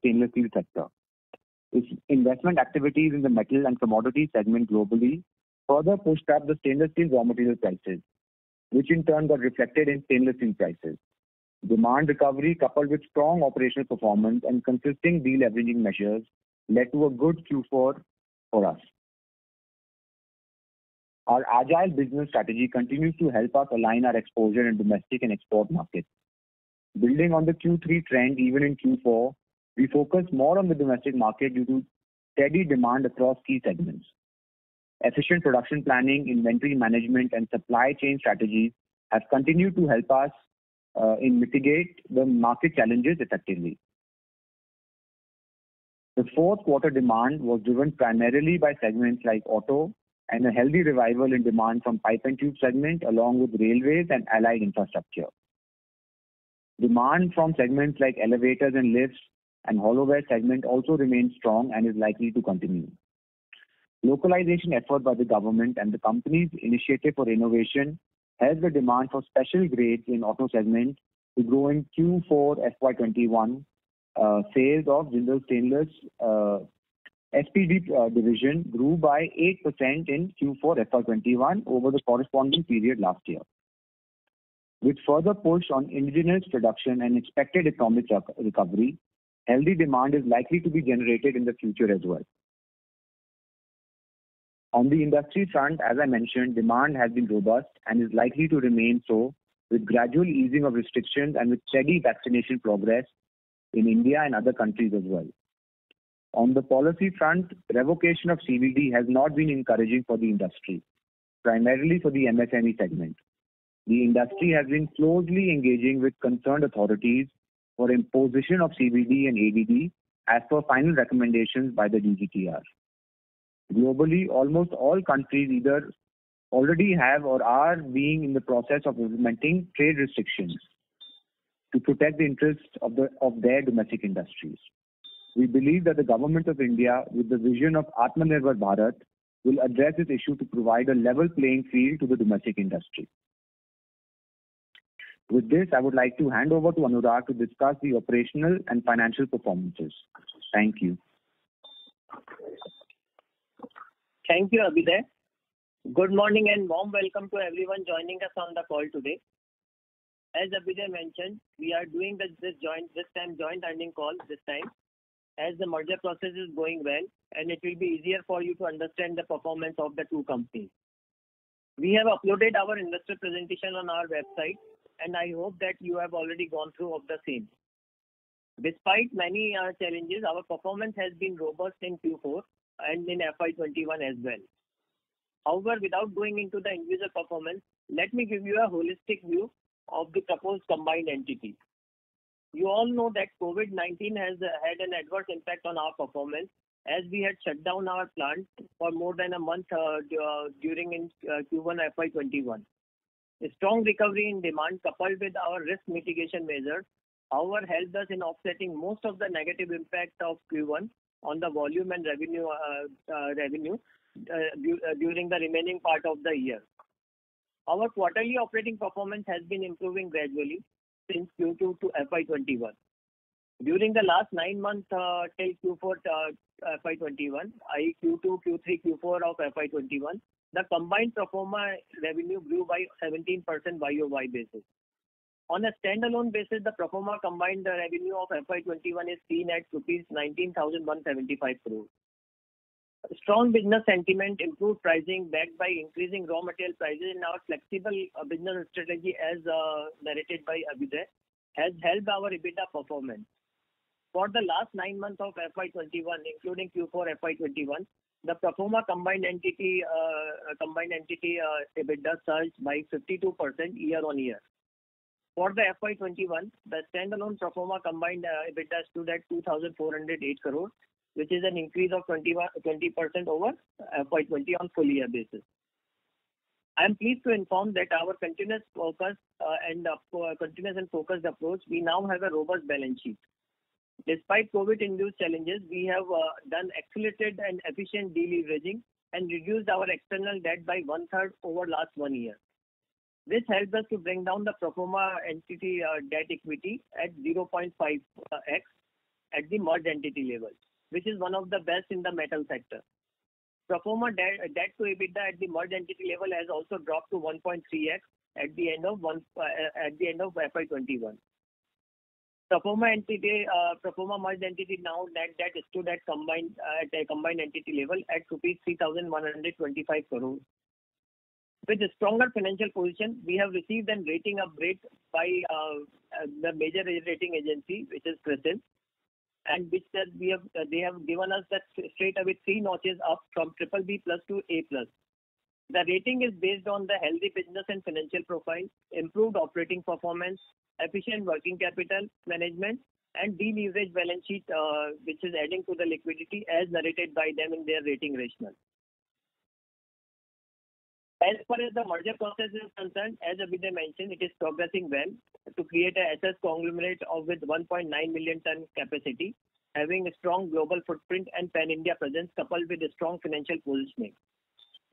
stainless steel sector. Its investment activities in the metal and commodity segment globally further pushed up the stainless steel raw material prices, which in turn got reflected in stainless steel prices. Demand recovery coupled with strong operational performance and consistent deleveraging measures led to a good Q4 for us. Our agile business strategy continues to help us align our exposure in domestic and export markets. Building on the Q3 trend, even in Q4, we focus more on the domestic market due to steady demand across key segments. Efficient production planning, inventory management, and supply chain strategies have continued to help us in mitigate the market challenges effectively. The fourth quarter demand was driven primarily by segments like auto and a healthy revival in demand from pipe and tube segment along with railways and allied infrastructure. Demand from segments like elevators and lifts and hollowware segment also remains strong and is likely to continue. Localization effort by the government and the company's initiative for innovation helped the demand for special grades in auto segment to grow in Q4 FY21. Sales of Jindal Stainless SPD division grew by 8% in Q4 FY21 over the corresponding period last year. With further push on indigenous production and expected economic recovery, healthy demand is likely to be generated in the future as well. On the industry front, as I mentioned, demand has been robust and is likely to remain so with gradual easing of restrictions and with steady vaccination progress in India and other countries as well. On the policy front, revocation of CVD has not been encouraging for the industry, primarily for the MSME segment. The industry has been closely engaging with concerned authorities for imposition of CVD and ADD as per final recommendations by the DGTR. Globally, almost all countries either already have or are being in the process of implementing trade restrictions to protect the interests of their domestic industries. We believe that the government of India, with the vision of Atmanirbhar Bharat, will address this issue to provide a level playing field to the domestic industry. With this, I would like to hand over to Anurag to discuss the operational and financial performances. Thank you. Thank you, Abhyuday. Good morning and warm welcome to everyone joining us on the call today. As Abhyuday mentioned, we are doing this joint earning call this time, as the merger process is going well and it will be easier for you to understand the performance of the two companies. We have uploaded our investor presentation on our website and I hope that you have already gone through of the same. Despite many challenges, our performance has been robust in Q4 and in FY21 as well. However, without going into the individual performance, let me give you a holistic view of the proposed combined entity. You all know that COVID-19 has had an adverse impact on our performance as we had shut down our plant for more than a month during Q1 FY21. A strong recovery in demand coupled with our risk mitigation measures, however, helped us in offsetting most of the negative impact of Q1 on the volume and revenue during the remaining part of the year. Our quarterly operating performance has been improving gradually since Q2 to FY21. During the last 9 months till Q4 FY21, i.e. Q2, Q3, Q4 of FY21, the combined pro forma revenue grew by 17% YOY basis. On a standalone basis, the pro forma combined revenue of FY21 is seen at rupees 19,175 crores. Strong business sentiment, improved pricing backed by increasing raw material prices in our flexible business strategy as narrated by Abhyuday has helped our EBITDA performance. For the last 9 months of FY21, including Q4 FY21, the pro forma combined entity EBITDA surged by 52% year on year. For the FY21, the standalone pro forma combined EBITDA stood at 2,408 crores, which is an increase of 20% over FY20 on full year basis. I am pleased to inform that our continuous and focused approach, we now have a robust balance sheet. Despite COVID-induced challenges, we have done accelerated and efficient deleveraging and reduced our external debt by 1/3 over last 1 year. This helped us to bring down the pro forma entity debt equity at 0.5x at the merged entity level, which is one of the best in the metal sector. Pro forma debt to EBITDA at the merged entity level has also dropped to 1.3x at the end of FY21. Pro forma merged entity now net debt stood at a combined entity level at rupees 3,125 crores. With a stronger financial position, we have received a rating upgrade by the major rating agency, which is CRISIL, and which said they have given us that straight away 3 notches up from BBB+ to A+. The rating is based on the healthy business and financial profile, improved operating performance, efficient working capital management, and deleveraged balance sheet, which is adding to the liquidity as narrated by them in their rating rationale. As far as the merger process is concerned, as Abhyuday mentioned, it is progressing well to create a SS conglomerate with 1.9 million ton capacity, having a strong global footprint and pan-India presence coupled with a strong financial positioning.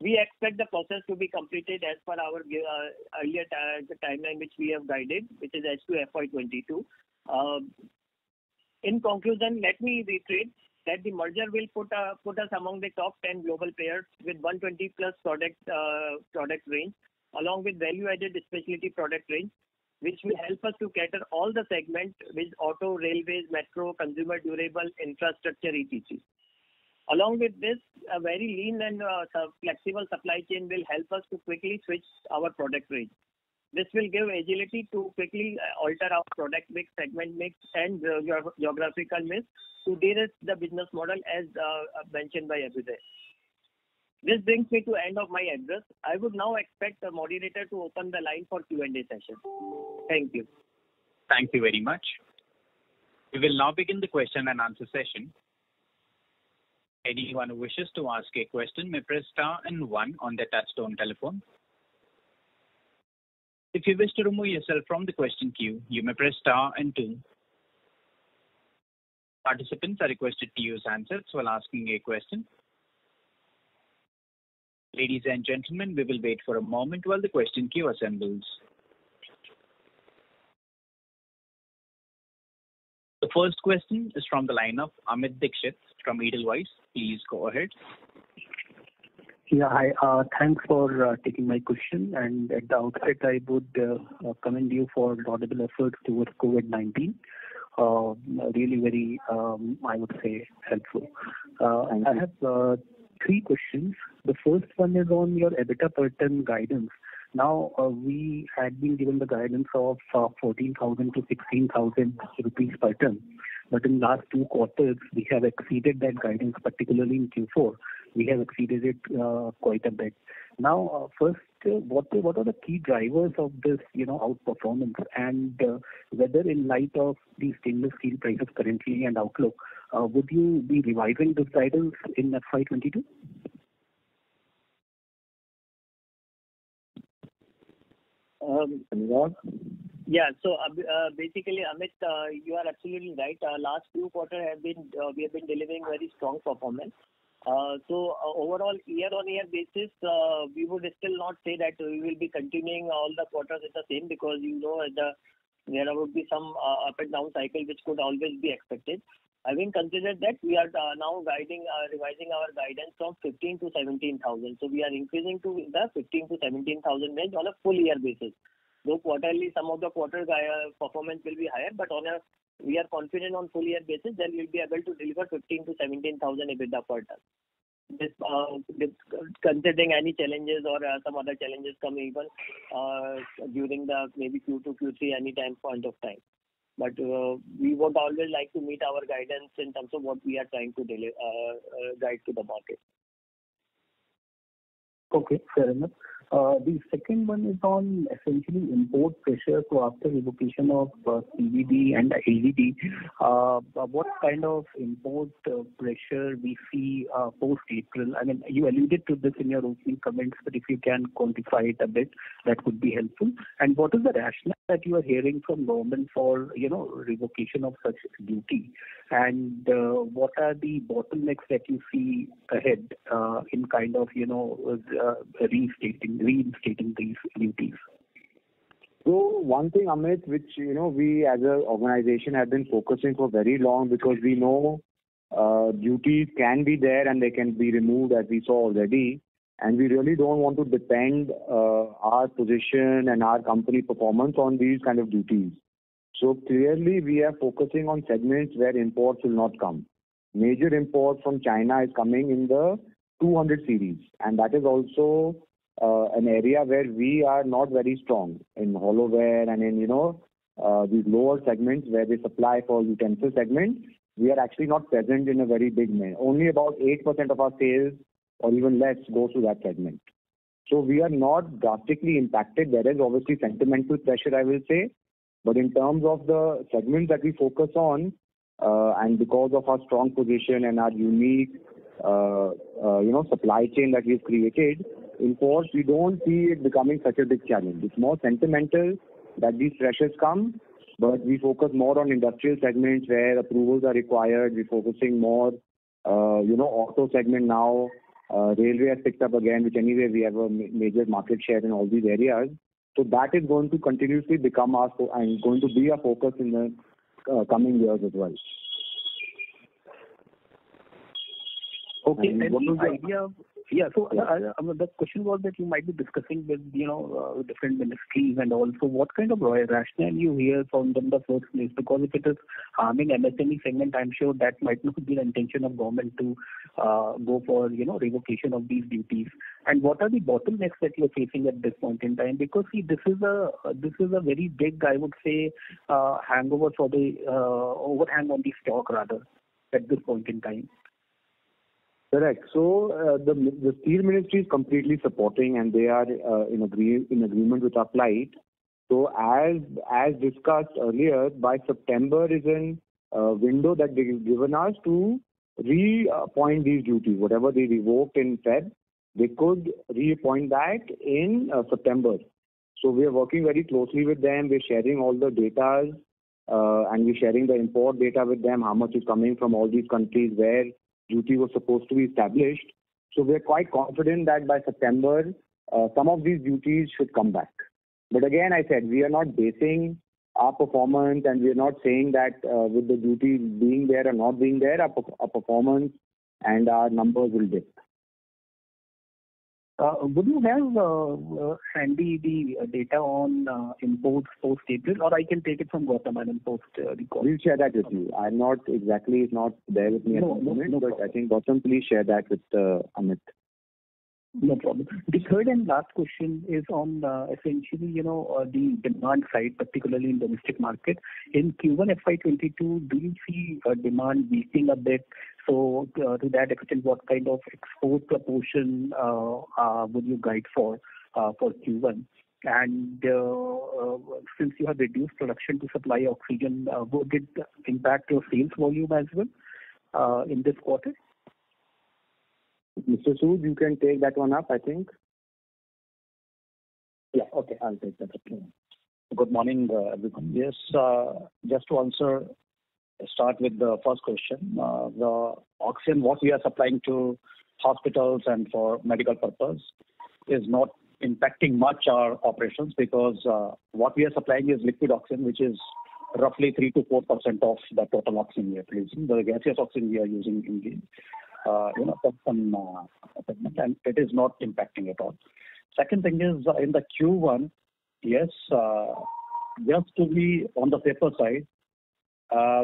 We expect the process to be completed as per our earlier timeline which we have guided, which is H2 FY22. In conclusion, let me reiterate that the merger will put us among the top 10 global players with 120 plus product range, along with value-added specialty product range, which will help us to cater all the segments with auto, railways, metro, consumer durable, infrastructure, etc. Along with this, a very lean and flexible supply chain will help us to quickly switch our product range. This will give agility to quickly alter our product mix, segment mix, and geographical mix to de-risk the business model as mentioned by Abhyuday. This brings me to end of my address. I would now expect the moderator to open the line for Q&A session. Thank you. Thank you very much. We will now begin the question and answer session. Anyone who wishes to ask a question may press star and 1 on their touchtone telephone. If you wish to remove yourself from the question queue, you may press star and 2. Participants are requested to use handsets while asking a question. Ladies and gentlemen, we will wait for a moment while the question queue assembles. The first question is from the line of Amit Dixit from Edelweiss. Please go ahead. Yeah, hi. Thanks for taking my question. And at the outset, I would commend you for laudable efforts towards COVID-19. Really very, I would say, helpful. I have 3 questions. The first one is on your EBITDA per ton guidance. Now, we had been given the guidance of 14,000 to 16,000 rupees per ton. But in last 2 quarters, we have exceeded that guidance, particularly in Q4. We have exceeded it quite a bit. Now, first, what are the key drivers of this, outperformance, and whether in light of the stainless steel prices currently and outlook, would you be revising this guidance in FY22? Yeah, so basically, Amit, you are absolutely right. Last 2 quarters we have been delivering very strong performance. So overall, year-on-year basis, we would still not say that we will be continuing all the quarters at the same, because there would be some up and down cycle which could always be expected. Having considered that, we are now revising our guidance from 15 to 17,000. So we are increasing to the 15 to 17,000 range on a full year basis. Though quarterly, some of the quarters performance will be higher, but we are confident on full year basis that we will be able to deliver 15 to 17,000 EBITDA per ton. This, considering any challenges or some other challenges coming even during the maybe Q2, Q3, any time point of time. But we would always like to meet our guidance in terms of what we are trying to guide to the market. Okay, fair enough. The second one is on essentially import pressure. So after revocation of CVD and LVD, what kind of import pressure we see post-April? I mean, you alluded to this in your opening comments, but if you can quantify it a bit, that would be helpful. And what is the rationale that you are hearing from government for, revocation of such duty? And what are the bottlenecks that you see ahead in kind of, reinstating these duties? So one thing, Amit, which we as an organization have been focusing for very long, because we know duties can be there and they can be removed, as we saw already, and we really don't want to depend our position and our company performance on these kind of duties. So clearly, we are focusing on segments where imports will not come. Major imports from China is coming in the 200 series, and that is also an area where we are not very strong in hollowware and in these lower segments where they supply for utensil segment. We are actually not present in a very big way. Only about 8% of our sales or even less goes to that segment. So we are not drastically impacted. There is obviously sentimental pressure, I will say, but in terms of the segments that we focus on, and because of our strong position and our unique supply chain that we've created, imports, we don't see it becoming such a big challenge. It's more sentimental that these pressures come, but we focus more on industrial segments where approvals are required. We're focusing more, auto segment now. Railway has picked up again, which anyway we have a major market share in all these areas. So that is going to continuously become and going to be our focus in the coming years as well. Okay, and what was the idea? Yeah, so the question was that you might be discussing with different ministries and also what kind of rationale you hear from them in the first place, because if it is harming MSME segment, I'm sure that might not be the intention of government to go for revocation of these duties. And what are the bottlenecks that you're facing at this point in time? Because see, this is a very big, I would say, hangover for the overhang on the stock rather at this point in time. Correct. So the Steel Ministry is completely supporting, and they are in agreement with our plight. So as discussed earlier, by September is a window that they've given us to reappoint these duties. Whatever they revoked in Feb, they could reappoint that in September. So we are working very closely with them. We're sharing all the data, and we're sharing the import data with them, how much is coming from all these countries where duty was supposed to be established. So we're quite confident that by September, some of these duties should come back. But again, I said, we are not basing our performance, and we're not saying that with the duty being there or not being there, our performance and our numbers will dip. Would you have handy the data on imports post-April, or I can take it from Gautam and post the call? We'll share that with you. I'm not exactly, it's not there with me at the moment, but I think Gautam, please share that with Amit. No problem. The third and last question is on essentially, the demand side, particularly in domestic market. In Q1 FY22, do you see demand weakening a bit? So to that extent, what kind of export proportion would you guide for Q1? And since you have reduced production to supply oxygen, would it impact your sales volume as well in this quarter? Mr. Sood, you can take that one up, I think. Yeah, okay, I'll take that up. Good morning, everyone. Yes, just to start with the first question. The oxygen, what we are supplying to hospitals and for medical purpose, is not impacting much our operations, because what we are supplying is liquid oxygen, which is roughly 3 to 4% of the total oxygen we are producing. The gaseous oxygen we are using in the segment, and it is not impacting at all. Second thing is in the Q1, yes, just to be on the safer side,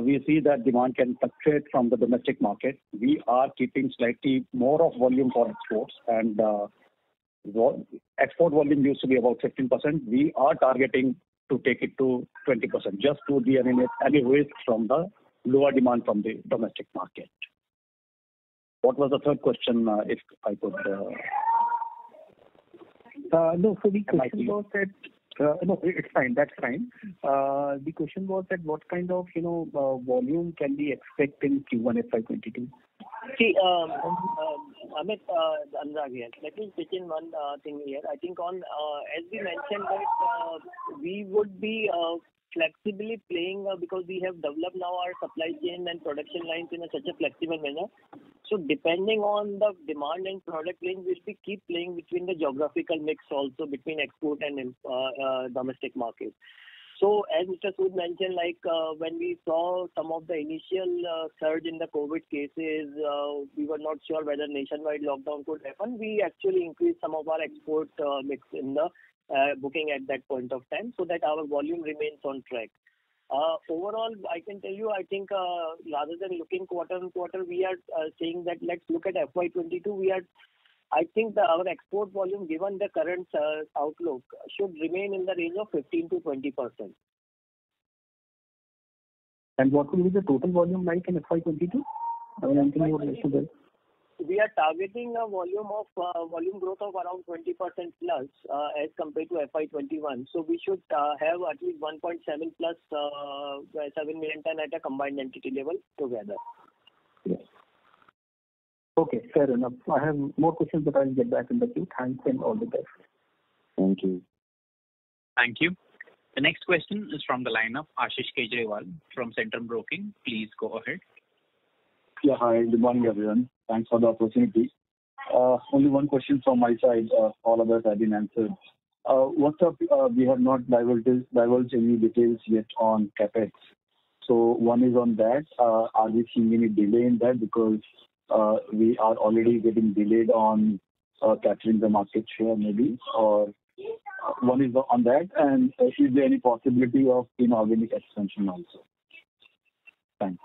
we see that demand can fluctuate from the domestic market. We are keeping slightly more of volume for exports, and export volume used to be about 15%. We are targeting to take it to 20%, just to be any risk from the lower demand from the domestic market. What was the third question, if I could? No, so the question was that, no, it's fine, that's fine. The question was that what kind of, volume can we expect in Q1 FY22? See, Amit, Anurag here. Let me pitch in one thing here. I think as we mentioned that we would be flexibly playing because we have developed now our supply chain and production lines in such a flexible manner. So depending on the demand and product range, we'll keep playing between the geographical mix also between export and domestic market. So as Mr. Sood mentioned, when we saw some of the initial surge in the COVID cases, we were not sure whether nationwide lockdown could happen. We actually increased some of our export mix in the booking at that point of time so that our volume remains on track. Overall, I can tell you, I think rather than looking quarter on quarter, we are saying that let's look at FY22. I think our export volume, given the current outlook, should remain in the range of 15 to 20%. And what will be the total volume like in FY22? Anything you would like to say? We are targeting a volume growth of around 20% plus as compared to FY21. So we should have at least 1.7 plus 7 million ton at a combined entity level together. Yes. Okay, fair enough. I have more questions, but I'll get back in the queue. Thanks and all the best. Thank you. Thank you. The next question is from the line of Ashish Kejriwal from Centrum Broking. Please go ahead. Yeah, hi. Good morning, everyone. Thanks for the opportunity. Only one question from my side. All others have been answered. What's up? We have not divulged any details yet on capex. So one is on that. Are we seeing any delay in that because we are already getting delayed on capturing the market share, maybe? Or one is on that, and is there any possibility of inorganic expansion also? Thanks.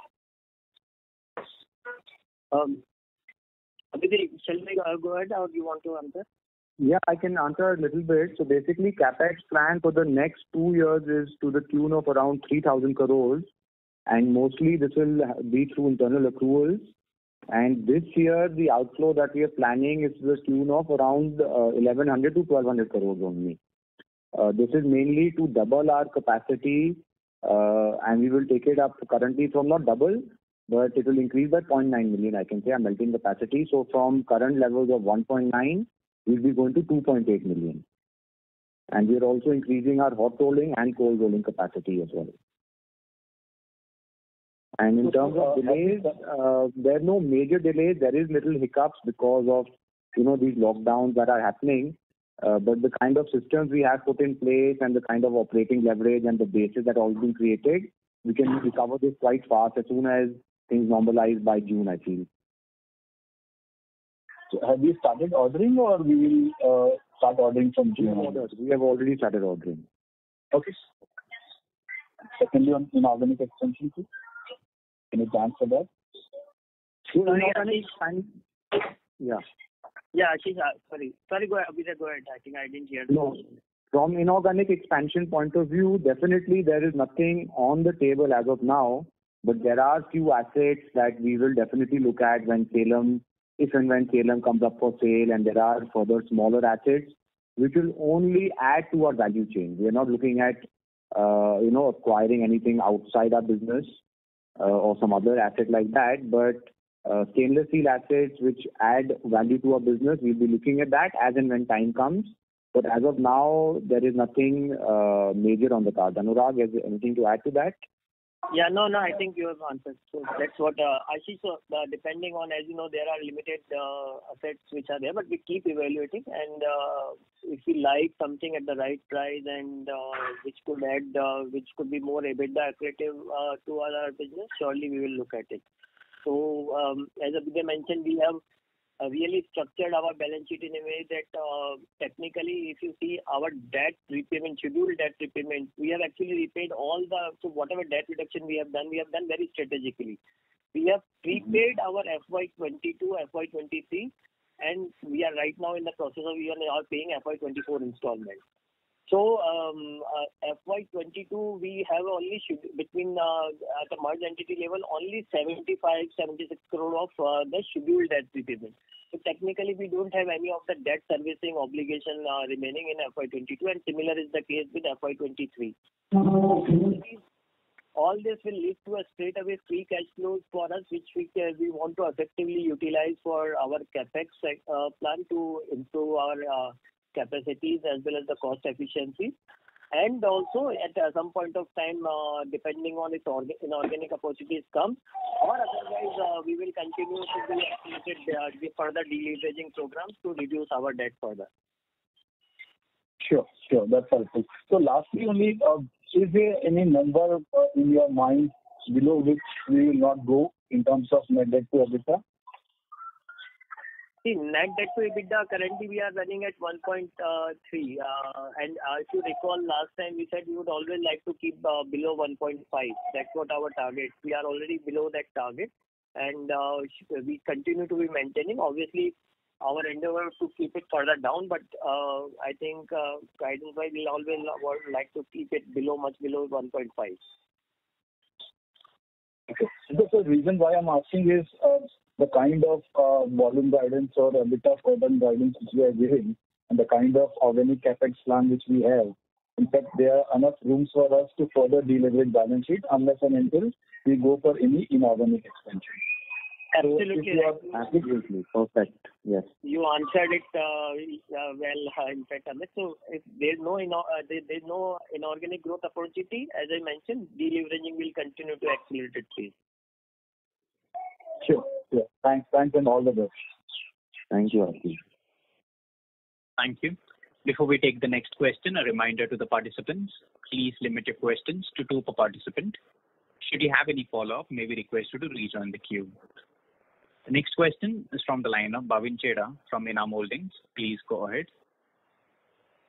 Abhiday, shall we go ahead, or do you want to answer? Yeah, I can answer a little bit. So basically, capex plan for the next 2 years is to the tune of around 3,000 crores, and mostly this will be through internal accruals. And this year, the outflow that we are planning is to the tune of around 1,100 to 1,200 crores only. This is mainly to double our capacity, and we will take it up currently from not double, but it will increase by 0.9 million, I can say, our melting capacity. So from current levels of 1.9, we'll be going to 2.8 million. And we are also increasing our hot rolling and cold rolling capacity as well. And in terms of delays, there are no major delays. There is little hiccups because of, these lockdowns that are happening. But the kind of systems we have put in place and the kind of operating leverage and the bases that are all been created, we can recover this quite fast as soon as things normalize by June, I feel. So have we started ordering, or we will start ordering from June? We have already started ordering. Okay. Secondly, on inorganic expansion, too? Any plans for that? Yeah. Yeah, Ashish, sorry, go ahead, Abhiday, go ahead. I think I didn't hear. No. From inorganic expansion point of view, definitely there is nothing on the table as of now, but there are few assets that we will definitely look at when Salem, if and when Salem comes up for sale, and there are further smaller assets which will only add to our value chain. We are not looking at, acquiring anything outside our business or some other asset like that, but stainless steel assets which add value to our business, we'll be looking at that as and when time comes. But as of now, there is nothing major on the card. Anurag, has anything to add to that? Yeah, no, I think you have answered. So that's what, Ashish, depending on, as you know, there are limited assets which are there, but we keep evaluating. And if we like something at the right price and which could be more EBITDA accretive to our business, surely we will look at it. So as Abhiday mentioned, we have really structured our balance sheet in a way that technically, if you see our debt repayment, scheduled debt repayment, we have actually repaid so whatever debt reduction we have done very strategically. We have prepaid our FY22, FY23, and we are right now in the process of even paying FY24 installment. So FY22, we have only between at the merged entity level only 76 crore of the scheduled debt repayment. So technically, we don't have any of the debt servicing obligation remaining in FY22, and similar is the case with FY23. All this will lead to a straight away free cash flows for us, which we want to effectively utilize for our capex plan to improve our capacities as well as the cost efficiency. And also at some point of time, depending on if inorganic opportunities come, or otherwise we will continue to be executed the further deleveraging programs to reduce our debt further. Sure. That's helpful. So lastly, only, is there any number in your mind below which we will not go in terms of net debt to EBITDA? See, net debt to EBITDA, currently we are running at 1.3. And if you recall, last time we said we would always like to keep below 1.5. That's what our target. We are already below that target. And we continue to be maintaining. Obviously, our endeavor to keep it further down. But I think guidance-wise, we'll always like to keep it much below 1.5. Okay. So the reason why I'm asking is the kind of volume guidance or EBITDA carbon guidance which we are giving and the kind of organic capex plan which we have. In fact, there are enough rooms for us to further deleverage balance sheet unless and until we go for any inorganic expansion. Absolutely. Absolutely. Perfect. Yes. You answered it well, in fact, Amit. So if there's no inorganic growth opportunity, as I mentioned, deleveraging will continue to accelerate it, please. Sure. Thanks, and all the best. Thank you, Ashish. Thank you. Before we take the next question, a reminder to the participants, please limit your questions to 2 per participant. Should you have any follow-up, may we request you to rejoin the queue. The next question is from the line of Bhavin Chheda from Enam Holdings. Please go ahead.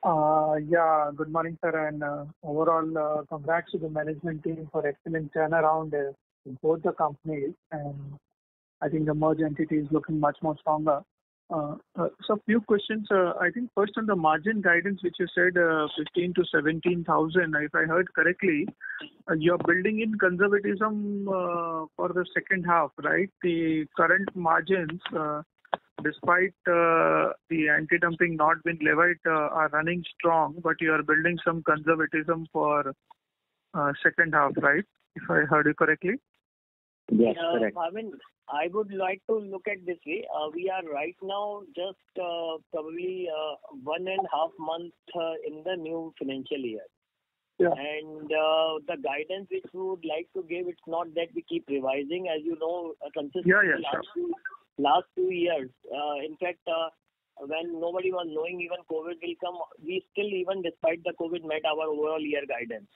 Good morning, sir, and overall, congrats to the management team for excellent turnaround in both the companies, and I think the merged entity is looking much more stronger. So few questions. I think first on the margin guidance, which you said 15 to 17,000. If I heard correctly, you're building in conservatism for the second half, right? The current margins, despite the anti-dumping not being levied, are running strong, but you are building some conservatism for second half, right? If I heard you correctly. Yes, correct. I would like to look at this way. We are right now just probably 1.5 months in the new financial year. Yeah. And the guidance which we would like to give, it's not that we keep revising, as you know, consistently last 2 years. In fact, when nobody was knowing even COVID will come, we still, even despite the COVID, met our overall year guidance.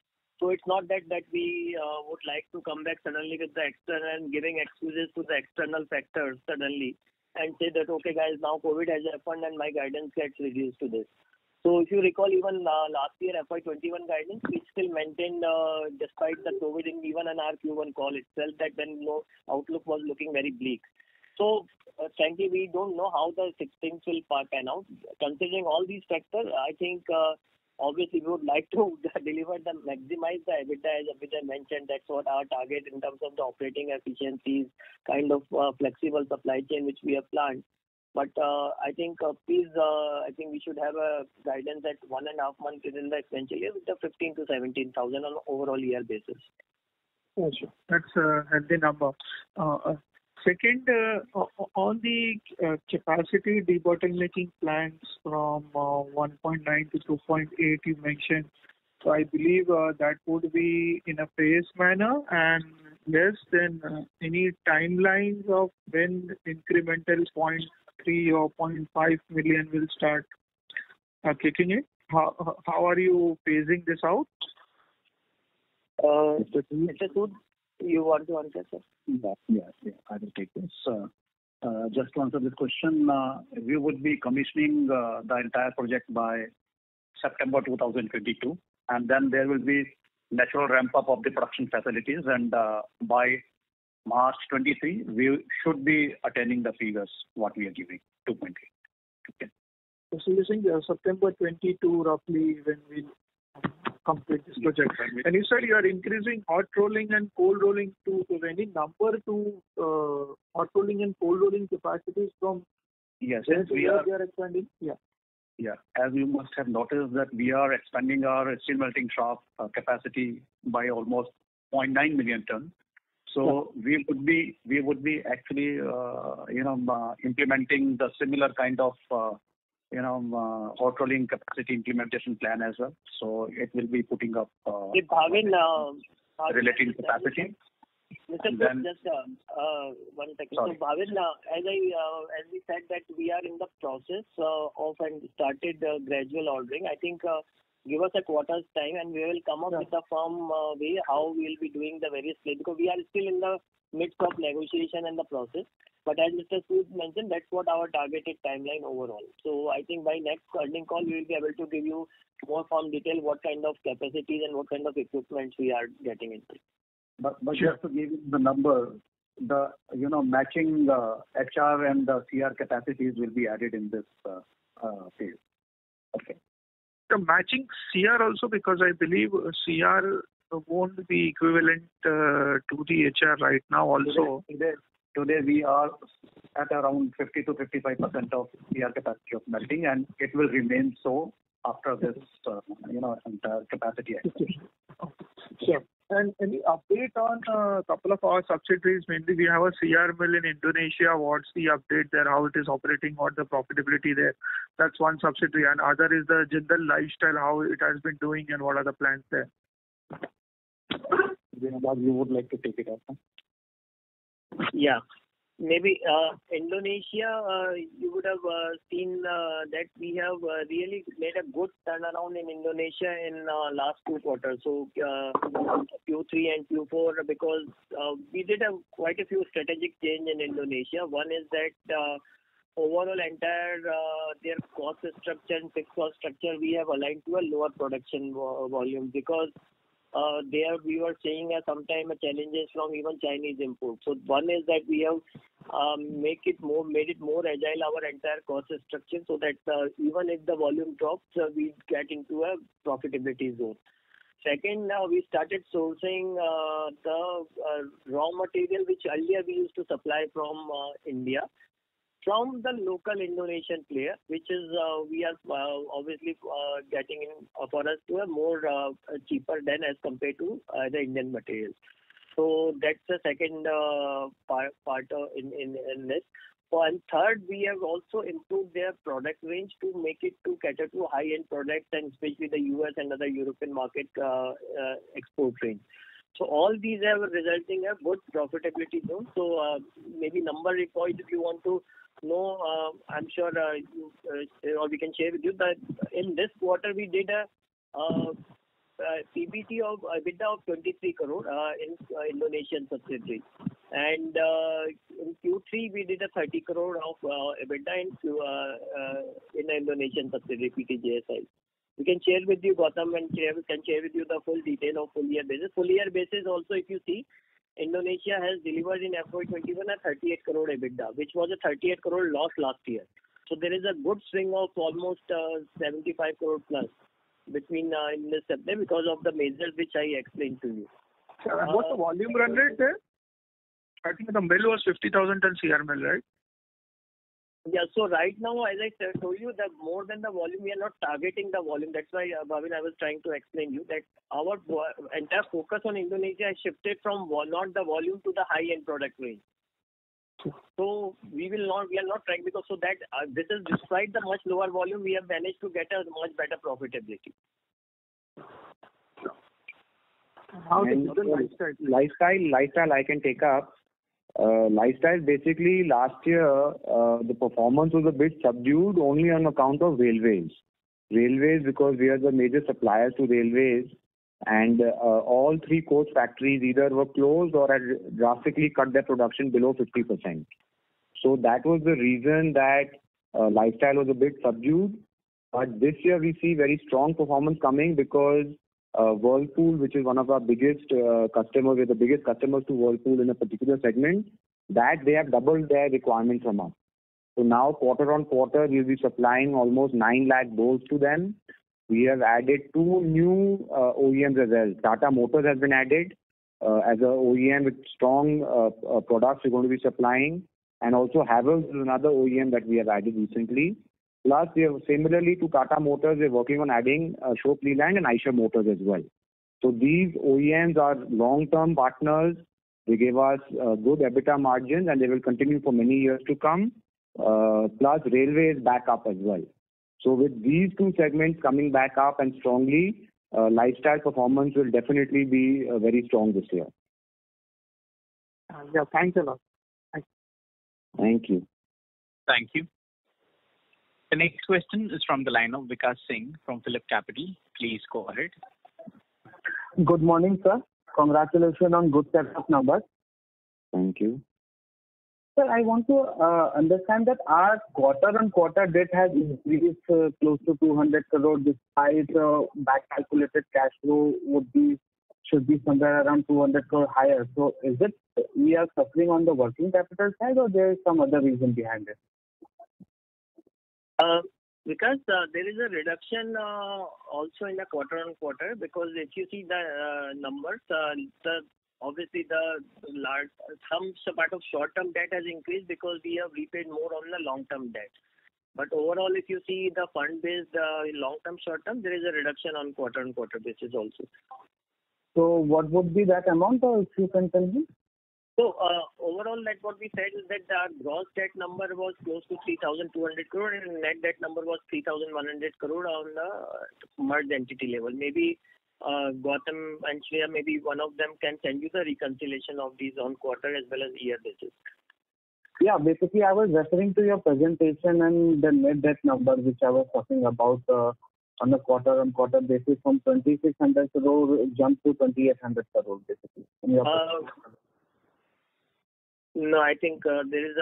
So it's not that we would like to come back suddenly with the external and giving excuses to the external factors suddenly and say that, okay guys, now COVID has happened and my guidance gets reduced to this. So if you recall, even last year FY21 guidance, we still maintained despite the COVID, even in our Q1 call itself, that when outlook was looking very bleak. So frankly, we don't know how the things will pan out. Considering all these factors, I think obviously we would like to maximize the EBITDA, as Abhiday mentioned. That's what our target in terms of the operating efficiencies, kind of flexible supply chain which we have planned. But I think I think we should have a guidance at 1.5 months within the financial year with the 15 to 17,000 on an overall year basis. Oh, sure. That's a healthy number. Second, on the capacity debottlenecking plans from 1.9 to 2.8 you mentioned, so I believe that would be in a phased manner, and yes, then any timelines of when incremental 0.3 or 0.5 million will start kicking in? How are you phasing this out? Mr. Sood, you want to answer, sir? Yeah, I will take this. Just to answer this question, we would be commissioning the entire project by September 2022, and then there will be natural ramp up of the production facilities, and by March 23, we should be attaining the figures what we are giving, 2.8. Okay. So you're saying September 22 roughly when we complete this project. And you said you are increasing hot rolling and cold rolling to any number to hot rolling and cold rolling capacities from? Yes, we are expanding. Yeah, as you must have noticed that we are expanding our steel melting shop capacity by almost 0.9 million ton. So we would be actually implementing the similar kind of hot rolling capacity implementation plan as well. So it will be putting up relating capacity. Mr. Then- Just one second. Sorry. So, Bhavin, as we said that we are in the process of and started gradual ordering. I think give us a quarter's time and we will come up with a firm way how we will be doing the various play, because we are still in the midst of negotiation and the process. But as Mr. Sood mentioned, that's what our targeted timeline overall. So I think by next earning call we will be able to give you more firm detail what kind of capacities and what kind of equipment we are getting into. But just to give you the number, the matching HR and the CR capacities will be added in this phase. Okay. The matching CR also, because I believe CR won't be equivalent to the HR right now also. Today we are at around 50 to 55% of CR capacity of melting, and it will remain so after this entire capacity expansion. Sure. And any update on a couple of our subsidiaries? Mainly we have a CR mill in Indonesia. What's the update there? How it is operating? What the profitability there? That's one subsidiary. And other is the Jindal Lifestyle, how it has been doing and what are the plans there? You would like to take it up? Huh? Yeah. Maybe Indonesia, you would have seen that we have really made a good turnaround in Indonesia in last 2 quarters. So Q3 and Q4, because we did quite a few strategic change in Indonesia. One is that overall entire their cost structure and fixed cost structure we have aligned to a lower production volume, because there we were seeing sometimes challenges from even Chinese imports. So one is that we have made it more agile our entire cost structure, so that even if the volume drops, we get into a profitability zone. Second, we started sourcing the raw material which earlier we used to supply from India, from the local Indonesian player, which is we are obviously getting in for us to a more cheaper than as compared to the Indian materials. So that's the second part in this. And third, we have also improved their product range to make it to cater to high-end products, and especially the US and other European market export range. So all these have resulting a good profitability zone. So maybe number report if you want to know, I'm sure or we can share with you that in this quarter we did a PBT of EBITDA of 23 crore in Indonesian subsidiary, and in Q3 we did a 30 crore of EBITDA in the Indonesian subsidiary PTJSI. We can share with you, Gautam, and can share with you the full detail of full year basis. Full year basis also, if you see, Indonesia has delivered in FY21 a 38 crore EBITDA, which was a 38 crore loss last year. So there is a good swing of almost 75 crore plus between in this September because of the measures which I explained to you. What's the volume run rate there? I think the mill was 50,000 ton CR mill, right? Yeah, so right now, as I told you, that more than the volume, we are not targeting the volume. That's why, Bhavin, I was trying to explain you that our entire focus on Indonesia has shifted from not the volume to the high-end product range. So we are not trying, because so that this is despite the much lower volume, we have managed to get a much better profitability. How lifestyle I can take up. Lifestyle, basically last year the performance was a bit subdued only on account of railways. Because we are the major suppliers to railways, and all 3 coach factories either were closed or had drastically cut their production below 50%. So that was the reason that lifestyle was a bit subdued. But this year we see very strong performance coming, because Whirlpool, which is one of our biggest customers, we're the biggest customers to Whirlpool in a particular segment, that they have doubled their requirement from us. So now quarter on quarter we'll be supplying almost 9 lakh bowls to them. We have added 2 new OEMs as well. Tata Motors has been added as a OEM with strong products we're going to be supplying, and also Havells is another OEM that we have added recently. Plus, we have similarly to Tata Motors, we're working on adding Ashok Leyland and Eicher Motors as well. So these OEMs are long-term partners. They give us good EBITDA margins, and they will continue for many years to come. Plus, railway is back up as well. So with these 2 segments coming back up and strongly, lifestyle performance will definitely be very strong this year. Yeah, thanks a lot. Thank you. Thank you. The next question is from the line of Vikas Singh from Phillip Capital. Please go ahead. Good morning, sir. Congratulations on good set of numbers. Thank you. Sir, I want to understand that our quarter-on-quarter debt has increased close to 200 crore despite back calculated cash flow should be somewhere around 200 crore higher. So is it we are suffering on the working capital side or there is some other reason behind it? Because there is a reduction also in the quarter-on-quarter, because if you see the numbers, obviously some part of short-term debt has increased because we have repaid more on the long-term debt. But overall, if you see the fund-based long-term, short-term, there is a reduction on quarter-on-quarter basis also. So what would be that amount, or if you can tell me? So overall, like what we said is that our gross debt number was close to 3,200 crore and net debt number was 3,100 crore on the merged entity level. Maybe Gautam and Shreya, maybe one of them can send you the reconciliation of these on quarter as well as year basis. Yeah, basically I was referring to your presentation and the net debt number which I was talking about on a quarter-on-quarter basis from 2,600 crore jump to 2,800 crore basically. No, I think there is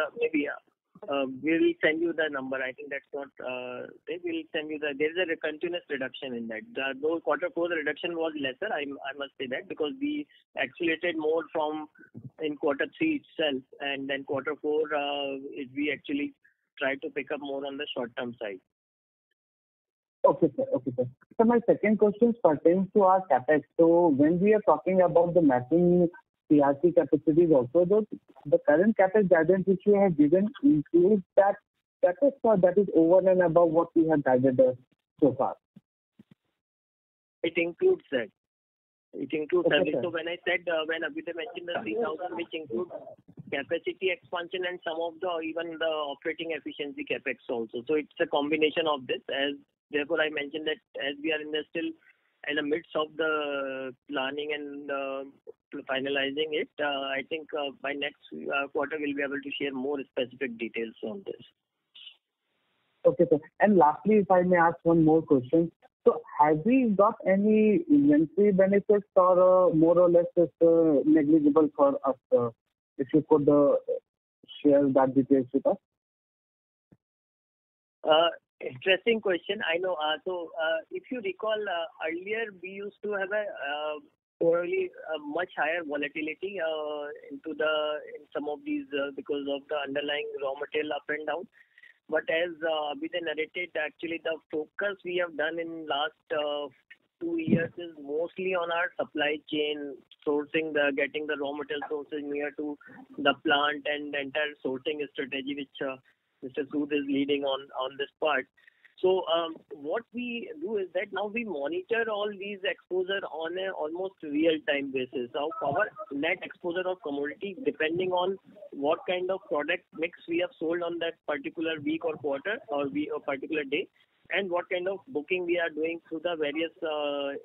we will send you the number. I think that's not. They will send you there is a continuous reduction in that. Though quarter four the reduction was lesser, I must say that, because we accelerated more from in quarter three itself, and then quarter four we actually tried to pick up more on the short term side. Okay, sir. So my second question pertains to our capex. So when we are talking about the matching CRC capacities also, the current capex guidance which we have given includes that capex, or that is over and above what we have guided so far? It includes that. It includes okay, that. So when I said, when Abhyuday mentioned the 3,000, which includes capacity expansion and some of even the operating efficiency capex also. So it's a combination of this. Therefore, I mentioned that as we are still in the midst of the planning and finalizing it, I think by next quarter we'll be able to share more specific details on this. Okay, sir. And lastly, if I may ask one more question. So have we got any inventory benefits, or more or less it's negligible for us? If you could share that details with us. Interesting question. I know. So if you recall, earlier we used to have probably a much higher volatility in some of these because of the underlying raw material up and down. But as Abhyuday narrated, actually the focus we have done in last 2 years is mostly on our supply chain sourcing, getting the raw material sources near to the plant, and the entire sourcing strategy which Mr. Sood is leading on this part. So what we do is that now we monitor all these exposure on a almost real-time basis. So our net exposure of commodity, depending on what kind of product mix we have sold on that particular week or quarter or particular day, and what kind of booking we are doing through the various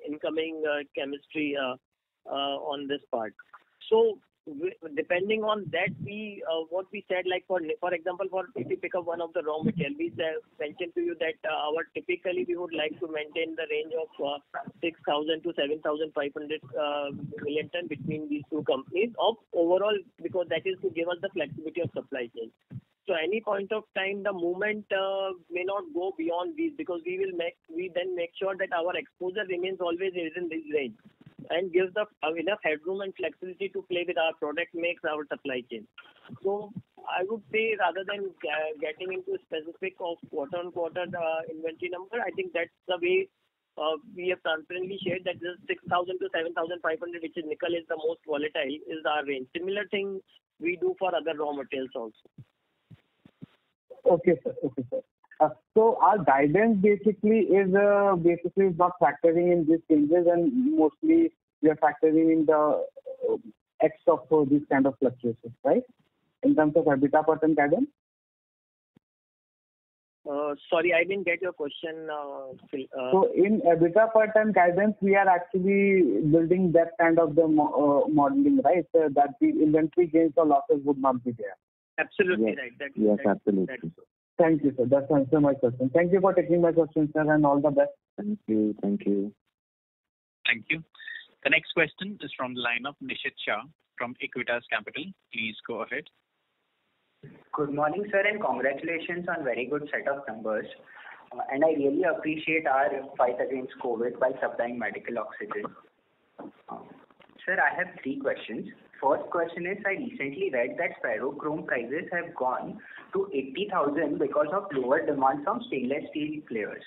incoming chemistry on this part. So depending on that, what we said, like for example, if you pick up one of the raw material, we mentioned to you that typically we would like to maintain the range of 6,000 to 7,500 million ton between these two companies of overall, because that is to give us the flexibility of supply chain. So any point of time, the movement may not go beyond these, because we then make sure that our exposure remains always within this range and gives enough headroom and flexibility to play with our product mix, our supply chain. So I would say, rather than getting into specific of quarter-on-quarter inventory number, I think that's the way we have transparently shared that this 6,000 to 7,500, which is nickel, is the most volatile, is our range. Similar thing we do for other raw materials also. Okay, sir. So our guidance basically is not factoring in these changes, and mostly we are factoring in the X of these kind of fluctuations, right? In terms of EBITDA per ton guidance? Sorry, I didn't get your question. So in EBITDA per ton guidance, we are actually building that kind of the modeling, right? That the inventory gains or losses would not be there. Absolutely Yes. right. Yes, absolutely. Thank you, sir. That's answered my question. Thank you for taking my question, sir, and all the best. Thank you. Thank you. Thank you. The next question is from the line of Nishit Shah from Equitas Capital. Please go ahead. Good morning, sir, and congratulations on very good set of numbers. And I really appreciate our fight against COVID by supplying medical oxygen. Sir, I have 3 questions. First question is, I recently read that ferrochrome prices have gone to 80,000 because of lower demand from stainless steel players.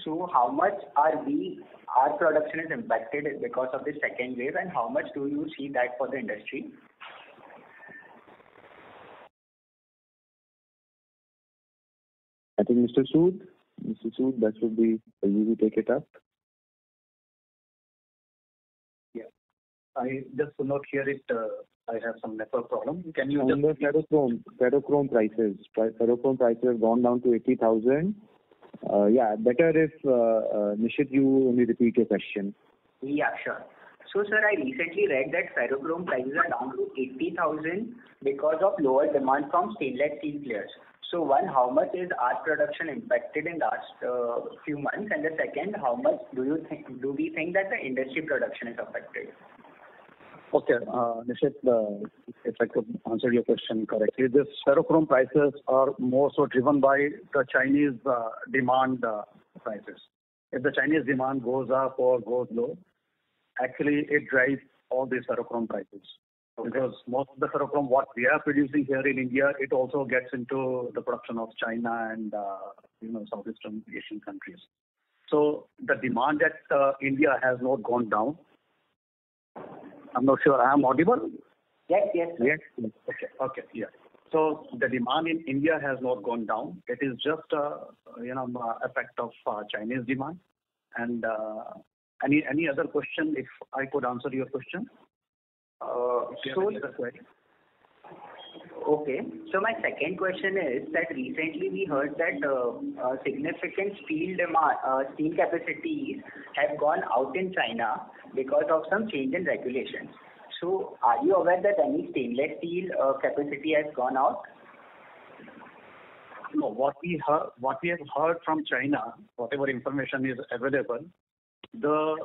So how much our production is impacted because of the second wave, and how much do you see that for the industry? I think Mr. Sood, that should be for you to take it up. Yeah. I just could not hear it. I have some network problem. Can you On the ferrochrome prices. Ferrochrome prices have gone down to 80,000. Yeah, better if Nishit, you only repeat your question. Yeah, sure. So, sir, I recently read that ferrochrome prices are down to 80,000 because of lower demand from stainless steel players. So, one, how much is our production impacted in last few months? And the second, how much do we think that the industry production is affected? Okay, Nishit, if I could answer your question correctly, this ferrochrome prices are more so driven by the Chinese demand prices. If the Chinese demand goes up or goes low, actually it drives all these ferrochrome prices. Okay. Because most of the ferrochrome what we are producing here in India, it also gets into the production of China and Southeastern Asian countries. So the demand at India has not gone down. I'm not sure I am audible. Yes. Okay. Yeah. So the demand in India has not gone down. It is just effect of Chinese demand. And any other question? If I could answer your question. Okay. So my second question is that recently we heard that significant steel capacities have gone out in China because of some change in regulations. So are you aware that any stainless steel capacity has gone out? No, what we have heard from China, whatever information is available, the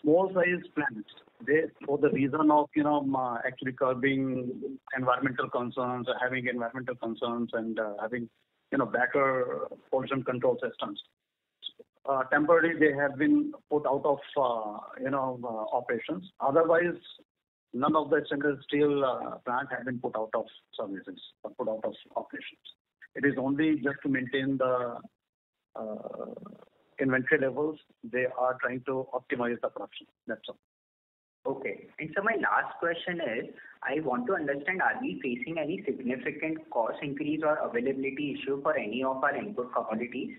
small size plants, they, for the reason of actually curbing environmental concerns, having environmental concerns, and having better pollution control systems, temporarily they have been put out of operations. Otherwise, none of the stainless steel plant have been put out of services or put out of operations. It is only just to maintain the inventory levels. They are trying to optimize the production. That's all. Okay. And so my last question is, I want to understand, are we facing any significant cost increase or availability issue for any of our input commodities?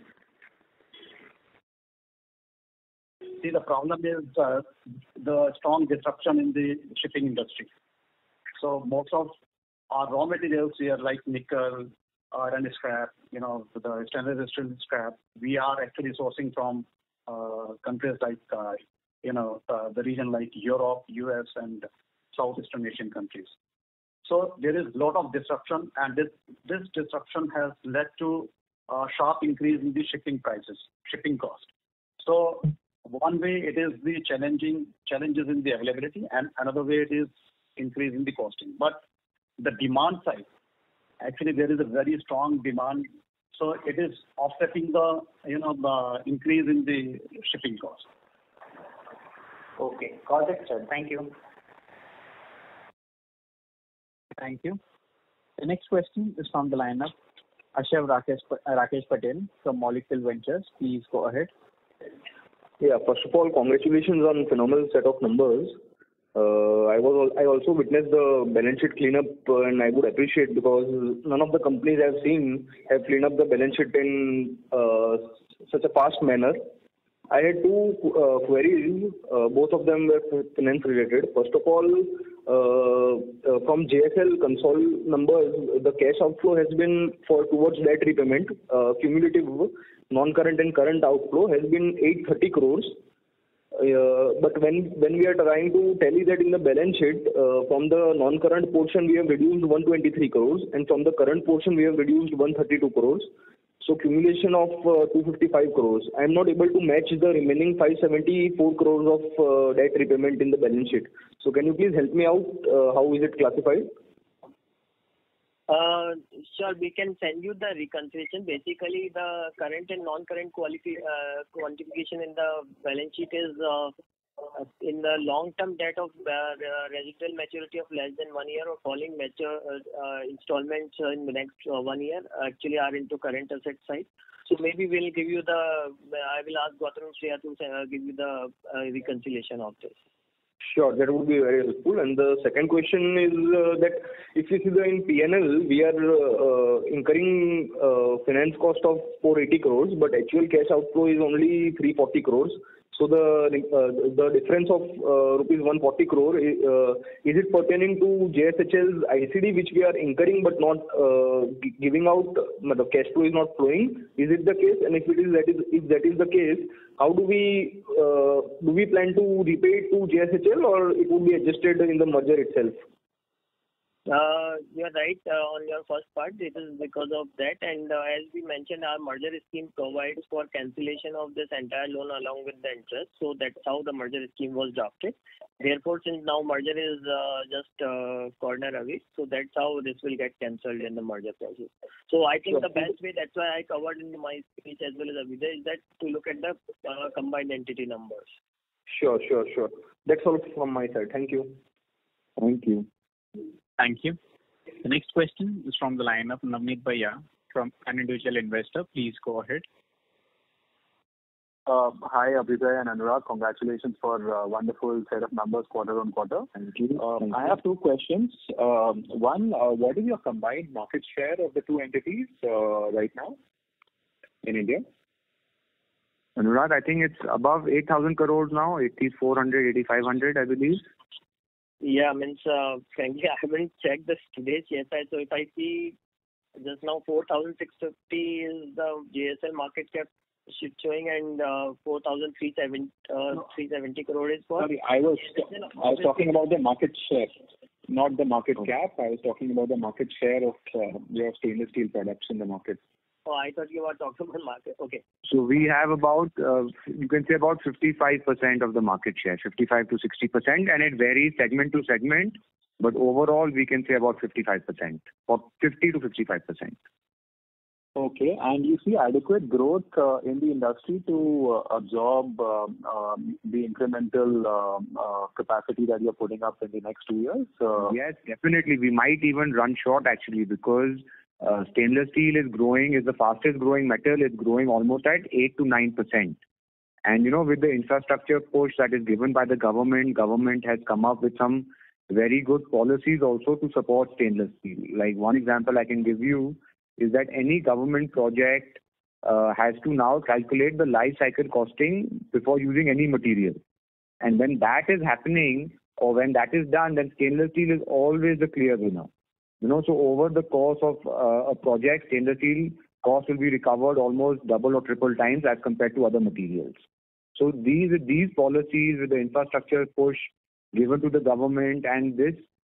See, the problem is the strong disruption in the shipping industry. So most of our raw materials here, like nickel, iron scrap, the stainless steel scrap, we are actually sourcing from countries like the region like Europe, US, and Southeastern Asian countries. So there is a lot of disruption, and this disruption has led to a sharp increase in the shipping cost. So one way it is the challenges in the availability, and another way it is increase in the costing. But the demand side, actually there is a very strong demand, so it is offsetting the increase in the shipping cost. Okay, got it, sir. Thank you. Thank you. The next question is from the line of Ashav Rakesh Patel from Molecule Ventures. Please go ahead. Yeah, first of all, congratulations on phenomenal set of numbers. I also witnessed the balance sheet cleanup, and I would appreciate, because none of the companies I've seen have cleaned up the balance sheet in such a fast manner. I had two queries. Both of them were finance related. First of all, from JSL console numbers, the cash outflow has been towards debt repayment. Cumulative non-current and current outflow has been 830 crores. But when we are trying to tally that in the balance sheet, from the non-current portion we have reduced 123 crores, and from the current portion we have reduced 132 crores. So cumulation of 255 crores. I am not able to match the remaining 574 crores of debt repayment in the balance sheet. So can you please help me out? How is it classified? Sure, we can send you the reconciliation. Basically, the current and non-current quantification in the balance sheet is in the long-term debt of residual maturity of less than 1 year or falling installments in the next 1 year actually are into current asset side. So maybe we'll give you I will ask Gautam Shreya to give you the reconciliation of this. Sure, that would be very helpful. And the second question is that if you see in PNL, we are incurring finance cost of 480 crores, but actual cash outflow is only 340 crores. So the difference of rupees 140 crore, is it pertaining to JSHL's ICD which we are incurring but not giving out, the cash flow is not flowing? Is it the case? And if that is the case, how do we plan to repay it to JSHL, or it would be adjusted in the merger itself? You're right on your first part. It is because of that, and as we mentioned, our merger scheme provides for cancellation of this entire loan along with the interest. So that's how the merger scheme was drafted. Therefore, since now merger is just corner away, so that's how this will get cancelled in the merger process. So I think the best way, that's why I covered in my speech as well as Abhyuday, is that to look at the combined entity numbers. Sure. That's all from my side. Thank you. Thank you. Thank you. The next question is from the line of Navneet Bhaiya from an individual investor. Please go ahead. Hi, Abhyuday and Anurag. Congratulations for a wonderful set of numbers quarter on quarter. Thank you. I have two questions. One, what is your combined market share of the two entities right now in India? Anurag, I think it's above 8,000 crores now, 8,400, 8,500, I believe. Yeah, frankly, I haven't checked the today's CSI. So if I see just now 4,650 is the JSL market cap showing, and 4,370 crore is for. Sorry, I was talking about the market share, not the market cap. I was talking about the market share of your stainless steel products in the market. Oh, I thought you were talking about market. Okay. So we have about, you can say about 55% of the market share, 55 to 60%, and it varies segment to segment. But overall, we can say about 55%, or 50 to 55%. Okay, and you see adequate growth in the industry to absorb the incremental capacity that you're putting up in the next 2 years? Yes, definitely. We might even run short actually, because stainless steel is the fastest growing metal. It's growing almost at 8 to 9%. And with the infrastructure push that is given by the government has come up with some very good policies also to support stainless steel. Like one example I can give you is that any government project has to now calculate the life cycle costing before using any material. And when that is happening, or when that is done, then stainless steel is always the clear winner. So over the course of a project, stainless steel cost will be recovered almost double or triple times as compared to other materials. So these policies with the infrastructure push given to the government, and this,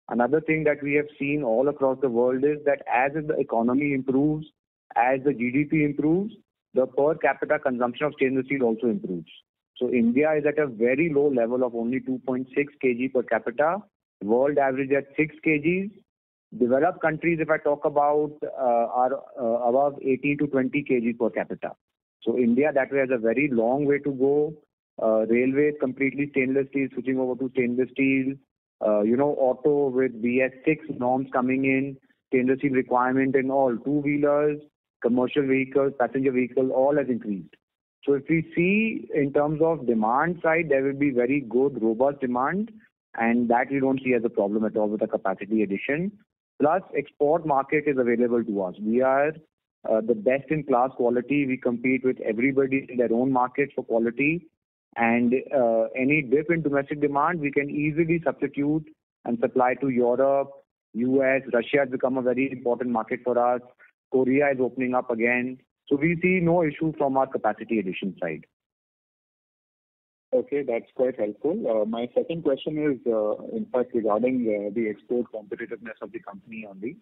another thing that we have seen all across the world is that as the economy improves, as the GDP improves, the per capita consumption of stainless steel also improves. So India is at a very low level of only 2.6 kg per capita. World average at 6 kgs. Developed countries, if I talk about, are above 18 to 20 kg per capita. So India that way has a very long way to go. Railways completely stainless steel, switching over to stainless steel. Auto with BS6 norms coming in, stainless steel requirement in all two-wheelers, commercial vehicles, passenger vehicles, all has increased. So if we see in terms of demand side, there will be very good, robust demand, and that we don't see as a problem at all with the capacity addition. Plus, export market is available to us. We are the best-in-class quality. We compete with everybody in their own markets for quality. And any dip in domestic demand, we can easily substitute and supply to Europe, US, Russia has become a very important market for us. Korea is opening up again. So we see no issue from our capacity addition side. Okay, that's quite helpful. My second question is, in fact, regarding the export competitiveness of the company only.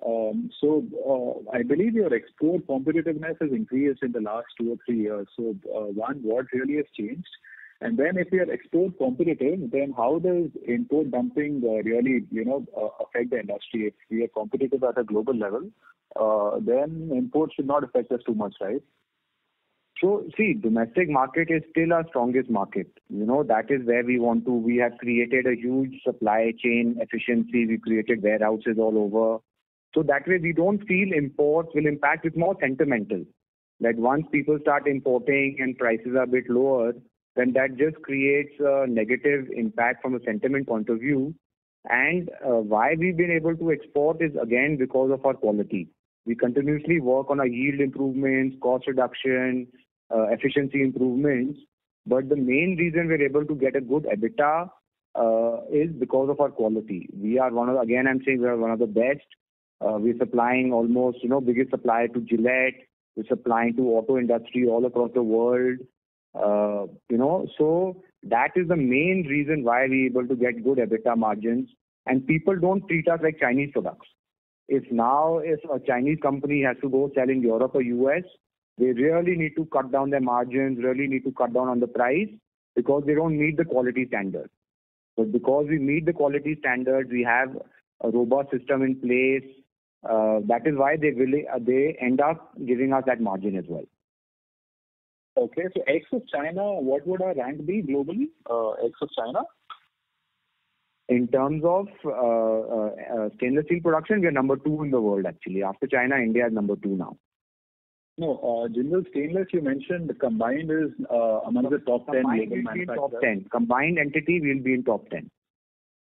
I believe your export competitiveness has increased in the last 2 or 3 years. So, one, what really has changed? And then if we are export competitive, then how does import dumping really, affect the industry? If we are competitive at a global level, then imports should not affect us too much, right? So, see, domestic market is still our strongest market. That is where we have created a huge supply chain efficiency. We created warehouses all over. So that way we don't feel imports will impact. It's more sentimental. That once people start importing and prices are a bit lower, then that just creates a negative impact from a sentiment point of view. And why we've been able to export is again because of our quality. We continuously work on our yield improvements, cost reduction, efficiency improvements. But the main reason we're able to get a good EBITDA is because of our quality. We are we are one of the best. We're supplying almost, biggest supplier to Gillette. We're supplying to auto industry all across the world. So that is the main reason why we're able to get good EBITDA margins. And people don't treat us like Chinese products. If a Chinese company has to go sell in Europe or US, they really need to cut down their margins, really need to cut down on the price because they don't meet the quality standards. But because we meet the quality standards, we have a robust system in place. That is why they end up giving us that margin as well. Okay, so ex of China, what would our rank be globally? Ex of China? In terms of stainless steel production, we are number 2 in the world actually. After China, India is number 2 now. No, Jindal Stainless you mentioned the combined is among the top 10 global manufacturers. Top 10. Combined entity will be in top 10.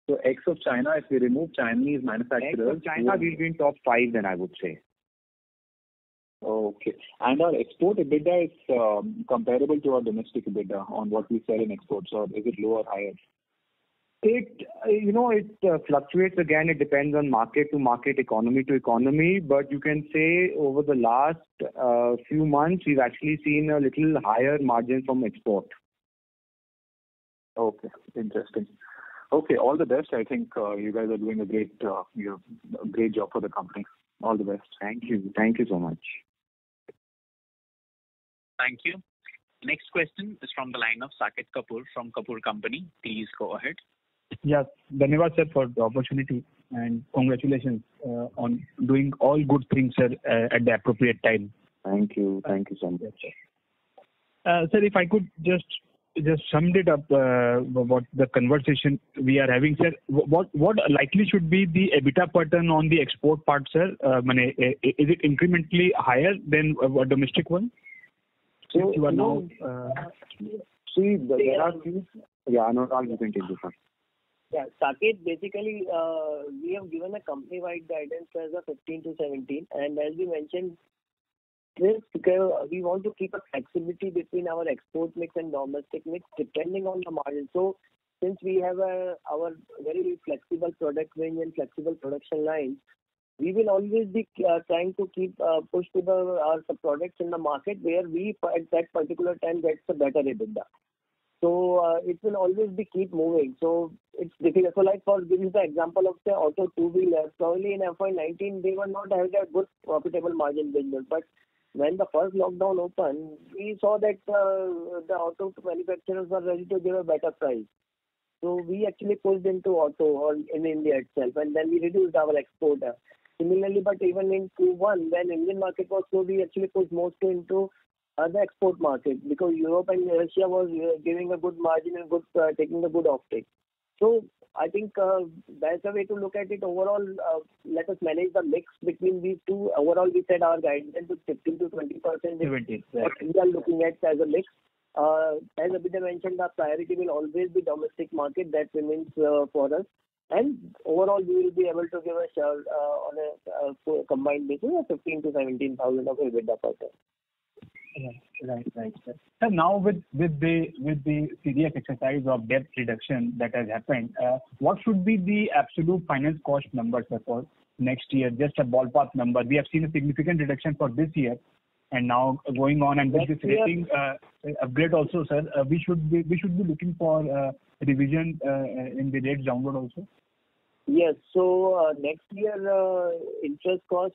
So ex of China, if we remove Chinese manufacturers... Ex of China, we'll be in top 5 then I would say. Okay. And our export EBITDA is comparable to our domestic EBITDA on what we sell in exports, or is it lower or higher? It fluctuates again. It depends on market to market, economy to economy. But you can say over the last few months, we've actually seen a little higher margin from export. Okay, interesting. Okay, all the best. I think you guys are doing a great job for the company. All the best. Thank you. Thank you so much. Thank you. Next question is from the line of Saket Kapoor from Kapoor Company. Please go ahead. Yes, Dhanyavad sir for the opportunity and congratulations on doing all good things, sir, at the appropriate time. Thank you. Thank you so much. Sir, if I could just sum it up, what the conversation we are having, sir. What likely should be the EBITDA pattern on the export part, sir? Is it incrementally higher than a domestic one? So you are now. There are few. Yeah, no, you can take this one. Yeah, Saket, basically, we have given a company-wide guidance as of 15 to 17, and as we mentioned, we want to keep a flexibility between our export mix and domestic mix depending on the margin. So, since we have our very flexible product range and flexible production lines, we will always be trying to keep push to our products in the market where we at that particular time gets a better EBITDA. So it will always be keep moving. So it's difficult. So like for giving the example of the auto two-wheeler, probably in FY19 they were not having a good profitable margin business. But when the first lockdown opened, we saw that the auto manufacturers were ready to give a better price. So we actually pushed into auto or in India itself, and then we reduced our export. Similarly, but even in Q1, when Indian market was slow, we actually pushed mostly into the export market because Europe and Russia was giving a good margin and taking a good offtake. So I think that's the way to look at it. Overall, let us manage the mix between these two. Overall, we said our guidance is 15 to 20%. What we are looking at as a mix. As Abhyuday mentioned, our priority will always be domestic market. That remains for us. And overall, we will be able to give a share on a combined basis of 15 to 17,000 of EBITDA per ton. Right, sir. So now with the serious exercise of debt reduction that has happened, what should be the absolute finance cost number, sir, for next year? Just a ballpark number. We have seen a significant reduction for this year, and now going on, and with this rating upgrade also, sir, we should be looking for revision in the rates downward also. Yes. So next year, interest cost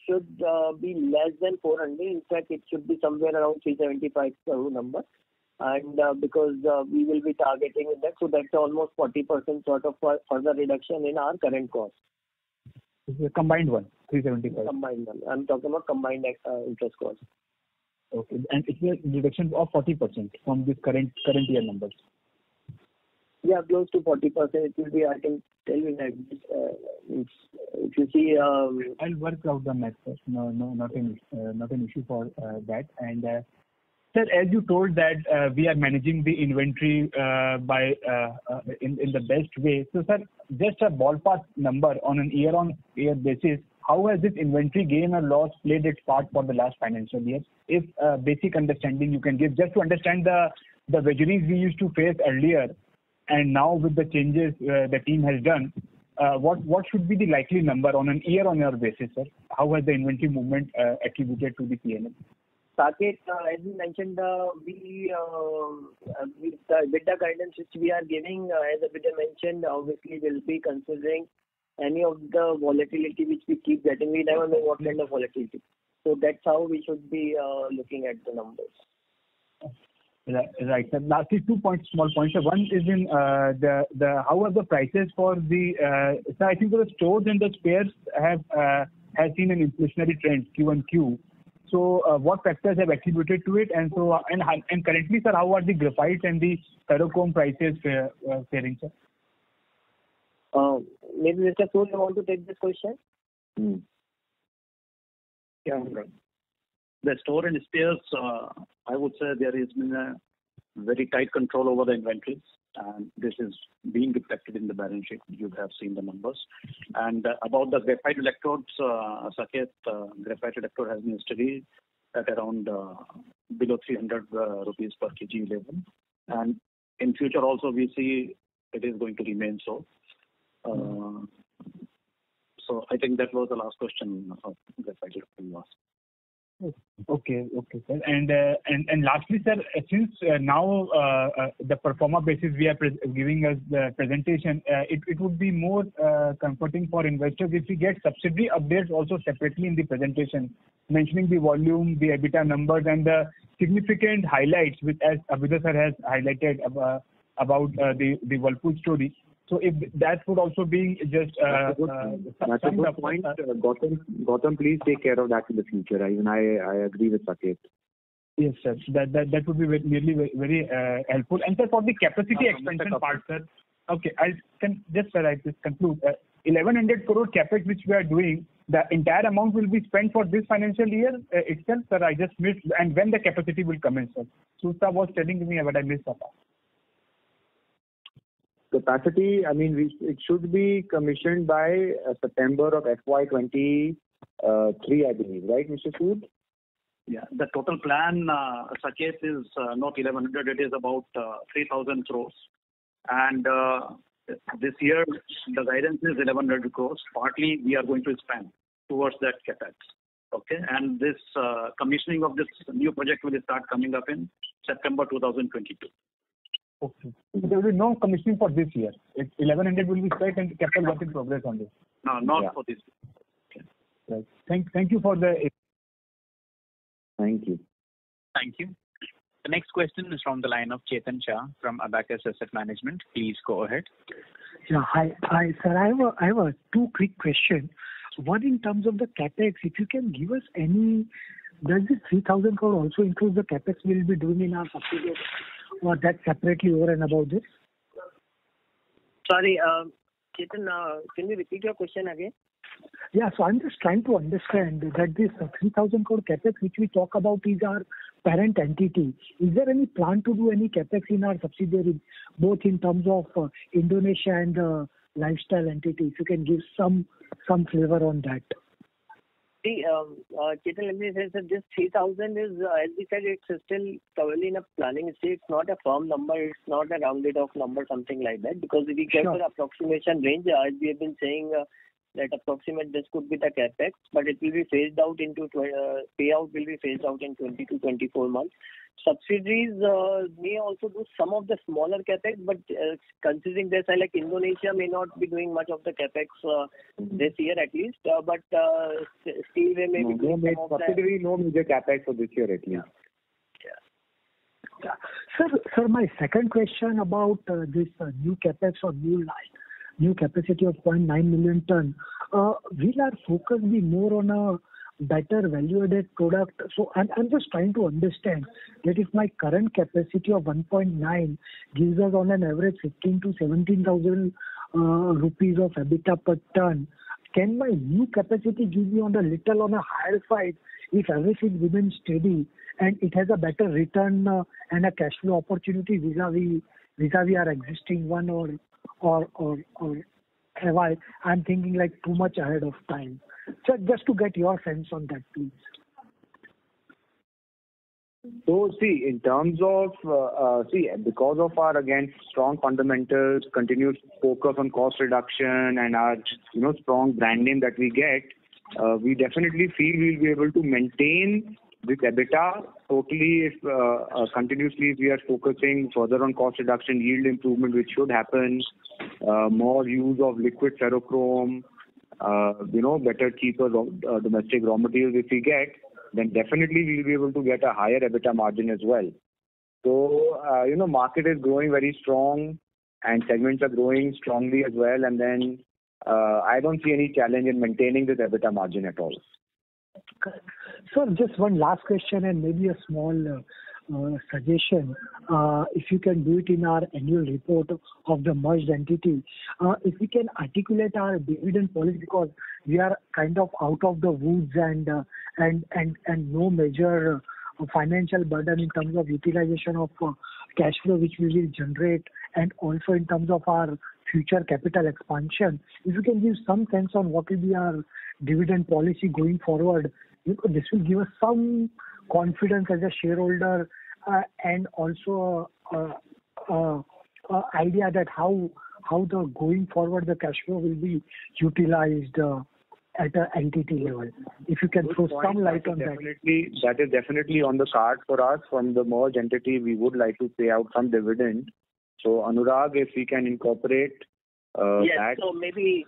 should be less than 400. In fact, it should be somewhere around 375 crore number. And because we will be targeting that, so that's almost 40% sort of further reduction in our current cost. It's a combined one, 375. Combined one. I'm talking about combined interest cost. Okay, and it's a reduction of 40% from this current year numbers. Yeah, close to 40%. It will be, I can tell you that if you see. I'll work out the math first. No, not an issue for that. And sir, as you told that we are managing the inventory by in the best way. So, sir, just a ballpark number on an year-on-year basis, how has this inventory gain or loss played its part for the last financial year? If basic understanding you can give, just to understand the vagaries we used to face earlier, and now with the changes the team has done, what should be the likely number on an year-on-year basis, sir? How has the inventory movement attributed to the P&L? Saket, as we mentioned, the EBITDA guidance which we are giving, as Abhyuday mentioned, obviously will be considering any of the volatility which we keep getting. We never know what kind of volatility. So that's how we should be looking at the numbers. Right. So lastly, small points. So one is in the how are the prices for the so I think the stores and the spares has seen an inflationary trend Q1Q. So what factors have attributed to it? And so and currently, sir, how are the graphite and the ferrochrome prices faring, sir? Maybe Mr. Sood, you want to take this question? Yeah. The store and spares, I would say there has been a very tight control over the inventories, and this is being reflected in the balance sheet. You have seen the numbers. And about the graphite electrodes, Saket, graphite electrode has been steady at around below 300 rupees per kg level. And in future also we see it is going to remain so. So I think that was the last question of graphite electrode you asked. Okay, sir. And lastly, sir, since now the pro forma basis we are giving us the presentation, it would be more comforting for investors if we get subsidiary updates also separately in the presentation, mentioning the volume, the EBITDA numbers, and the significant highlights, which as Abhyuday sir has highlighted about the Whirlpool story. So if that would also be just that's a good point. Gautam, please take care of that in the future. I agree with Saket. Yes, sir. That would be really very helpful. And sir, for the capacity expansion part, sir. Okay, I just conclude. 1,100 crore capex which we are doing, the entire amount will be spent for this financial year itself, sir. I just missed, and when the capacity will come in, sir. Susta was telling me, but I missed that. Capacity, it should be commissioned by September of FY23, I believe, right, Mr. Sood? Yeah, the total plan, Saket, is not 1,100, it is about 3,000 crores. And this year, the guidance is 1,100 crores. Partly, we are going to spend towards that capex. Okay, and this commissioning of this new project will start coming up in September 2022. Okay. There will be no commissioning for this year. 1,100 will be spent and capital work in progress on this. No, not for this year. Okay. Right. Thank you for the. Thank you. Thank you. The next question is from the line of Chetan Shah from Abacus Asset Management. Please go ahead. Yeah, hi, sir. I have a two quick questions. One, in terms of the capex, if you can give us any, does this 3,000 crore also include the capex we will be doing in our subsidiary, or that separately over and above this? Sorry, Chetan, can you repeat your question again? Yeah, so I'm just trying to understand that this 3,000 crore capex which we talk about is our parent entity. Is there any plan to do any capex in our subsidiary, both in terms of Indonesia and lifestyle entity. If you can give some flavor on that. See, Chetan, let me say that this 3,000 is, as we said, it's still probably in a planning stage. It's not a firm number. It's not a rounded off number, something like that. Because we get an approximation range, as we have been saying, that approximate this could be the capex, but it will be phased out into payout will be phased out in 20 to 24 months. Subsidiaries may also do some of the smaller capex, but considering this, like Indonesia may not be doing much of the capex this year at least, but still they may be doing some of subsidiary, no major capex for this year at least. Yeah. Sir, my second question about this new capex or new capacity of 0.9 million ton. Will our focus be more on a better value-added product? So I'm just trying to understand that if my current capacity of 1.9 gives us on an average 15 to 17,000 rupees of EBITDA per ton, can my new capacity give me on a higher side if everything remains steady and it has a better return and a cash flow opportunity vis-a-vis our existing one, or I'm thinking like too much ahead of time? So just to get your sense on that, please. So see, in terms of because of our again strong fundamentals, continued focus on cost reduction, and our strong brand name that we get, we definitely feel we'll be able to maintain this EBITDA totally if continuously we are focusing further on cost reduction, yield improvement, which should happen, more use of liquid ferrochrome, better, cheaper domestic raw materials if we get, then definitely we'll be able to get a higher EBITDA margin as well. So, market is growing very strong and segments are growing strongly as well. And then I don't see any challenge in maintaining this EBITDA margin at all. So just one last question and maybe a small suggestion. If you can do it in our annual report of the merged entity, if we can articulate our dividend policy, because we are kind of out of the woods and no major financial burden in terms of utilization of cash flow which we will generate, and also in terms of our future capital expansion. If you can give some sense on what will be our dividend policy going forward, this will give us some confidence as a shareholder and also idea that how the going forward the cash flow will be utilized at an entity level. If you can throw some light on that. That is definitely on the card for us. From the merged entity, we would like to pay out some dividend. So Anurag, if we can incorporate yes, that. so maybe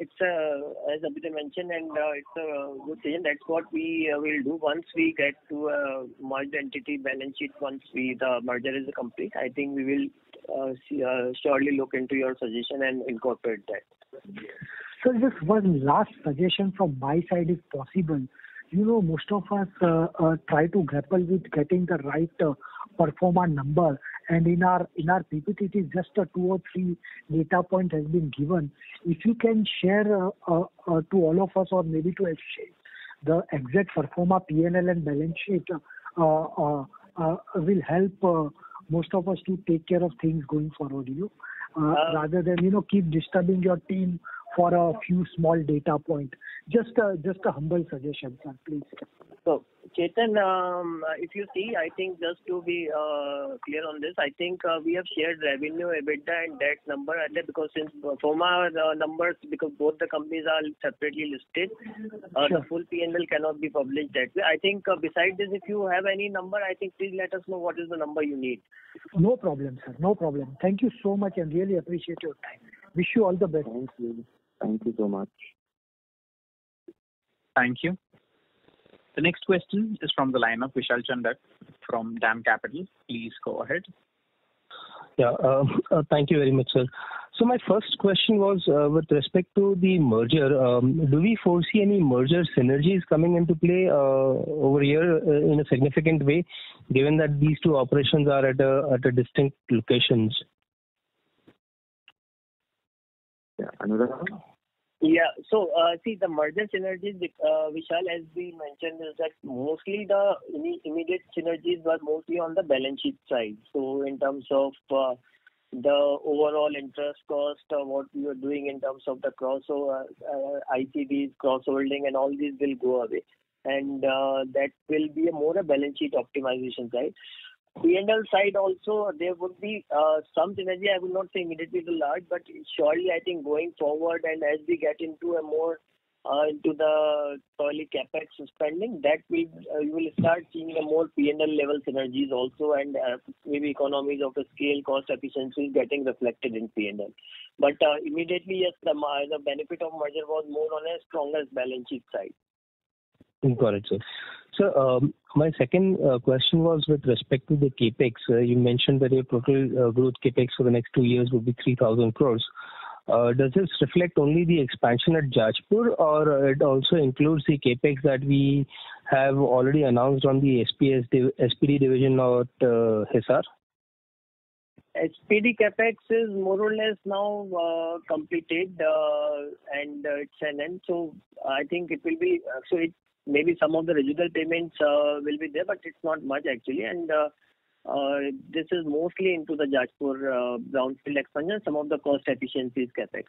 it's as Abhiday mentioned, and it's a good thing. That's what we will do once we get to a merged entity balance sheet. Once the merger is complete, I think we will surely look into your suggestion and incorporate that. So just one last suggestion from my side, if possible. Most of us try to grapple with getting the right performer number, and in our PPT, it is just a 2 or 3 data point has been given. If you can share to all of us, or maybe to exchange the exact performer P&L and balance sheet, will help most of us to take care of things going forward. Rather than keep disturbing your team for a few small data point. Just a humble suggestion, sir, please. So, Chetan, if you see, I think just to be clear on this, I think we have shared revenue, EBITDA and debt number earlier, because since former numbers, because both the companies are separately listed, the full P&L cannot be published that way. I think besides this, if you have any number, I think please let us know what is the number you need. No problem, sir. No problem. Thank you so much and really appreciate your time. Wish you all the best. Thank you. Thank you so much. Thank you. The next question is from the line of Vishal Chandak from DAM Capital. Please go ahead. Yeah, thank you very much, sir. So my first question was with respect to the merger. Do we foresee any merger synergies coming into play over here in a significant way, given that these two operations are at a distinct locations? Yeah, Anurag? Yeah. So, see, the merger synergies, Vishal, as we mentioned, is that mostly the immediate synergies were mostly on the balance sheet side. So, in terms of the overall interest cost, what we are doing in terms of the crossover, ICDs, cross-holding, and all these will go away. And that will be a balance sheet optimization side. P&L side also, there would be some synergy. I would not say immediately the large, but surely I think going forward and as we get into a more into the early capex spending, that you will start seeing a more P&L level synergies also, and maybe economies of the scale, cost efficiencies getting reflected in P&L. But immediately, yes, the benefit of merger was more on a stronger balance sheet side. Got it, sir. So my second question was with respect to the capex. You mentioned that your total growth capex for the next 2 years would be 3,000 crores. Does this reflect only the expansion at Jajpur, or it also includes the capex that we have already announced on the SPD division at Hisar? SPD capex is more or less now completed and it's an end. So I think it will be maybe some of the residual payments will be there, but it's not much actually. And this is mostly into the Jajpur brownfield expansion, some of the cost efficiencies capex.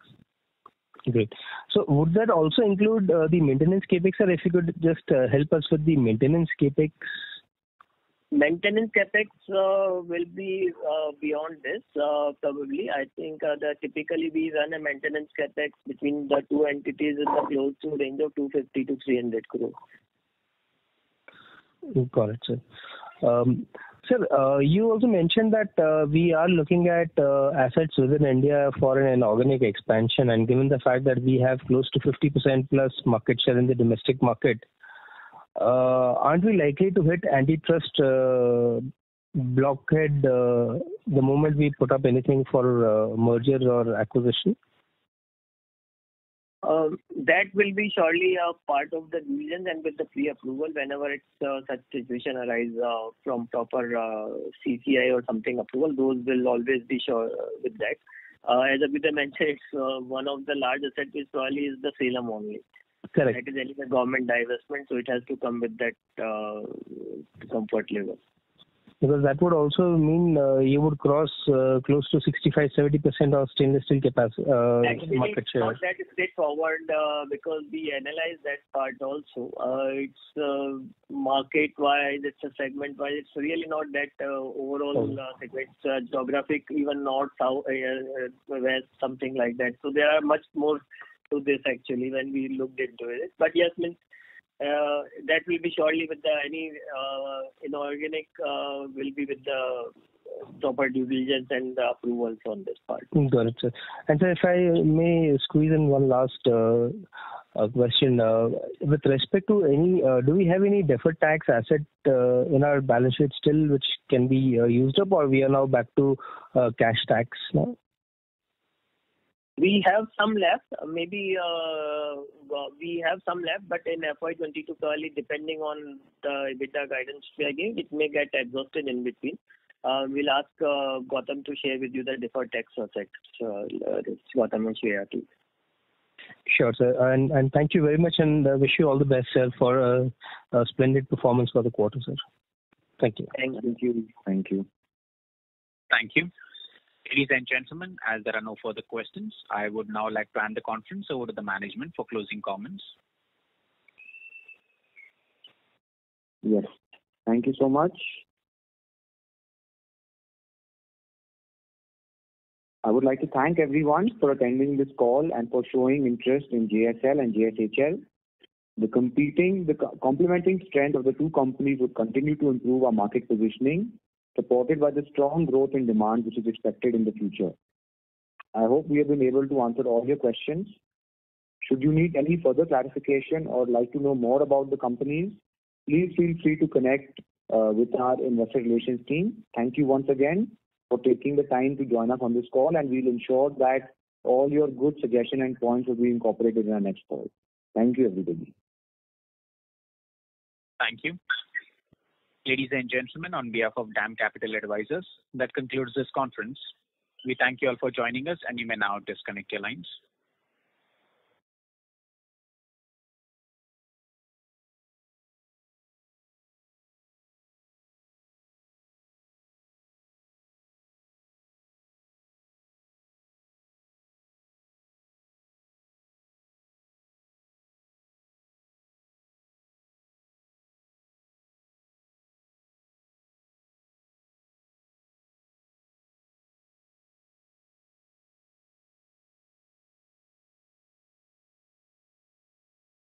Great. So would that also include the maintenance capex, or if you could just help us with the maintenance capex? Maintenance capex will be beyond this probably. I think that typically we run a maintenance capex between the two entities in the close to range of 250 to 300 crores. Got it, sir. Sir, you also mentioned that we are looking at assets within India for an organic expansion, and given the fact that we have close to 50% plus market share in the domestic market, aren't we likely to hit antitrust blockhead the moment we put up anything for merger or acquisition? That will be surely a part of the diligence and with the pre-approval whenever such situation arises from proper CCI or something approval. Those will always be sure with that. As Abhyuday mentioned, it's one of the large assets is probably is the Salem only. Correct. That is any government divestment, so it has to come with that comfort level. Because that would also mean you would cross close to 65-70% of stainless steel capacity market share. Not that straightforward because we analyze that part also. It's market-wise, it's a segment-wise. It's really not that overall segment. Geographic, even north, south, west, something like that. So there are much more to this actually when we looked into it. But yes, means that will be surely with the any inorganic will be with the proper due diligence and the approvals on this part. Got it, sir. And sir, if I may squeeze in one last question, with respect to any, do we have any deferred tax asset in our balance sheet still which can be used up, or we are now back to cash tax now? We have some left. Maybe we have some left, but in FY22 probably depending on the EBITDA guidance we are giving, it may get exhausted in between. We'll ask Gautam to share with you the deferred tax asset. Gautam will share too. Sure, sir. And thank you very much, and wish you all the best, sir, for a splendid performance for the quarter, sir. Thank you. Thank you. Thank you. Thank you. Ladies and gentlemen, as there are no further questions, I would now like to hand the conference over to the management for closing comments. Yes. Thank you so much. I would like to thank everyone for attending this call and for showing interest in JSL and JSHL. The complementing strength of the two companies will continue to improve our market positioning, supported by the strong growth in demand which is expected in the future. I hope we have been able to answer all your questions. Should you need any further clarification or like to know more about the companies, please feel free to connect with our investor relations team. Thank you once again for taking the time to join us on this call, and we'll ensure that all your good suggestions and points will be incorporated in our next call. Thank you, everybody. Thank you. Ladies and gentlemen, on behalf of DAM Capital Advisors, that concludes this conference. We thank you all for joining us, and you may now disconnect your lines.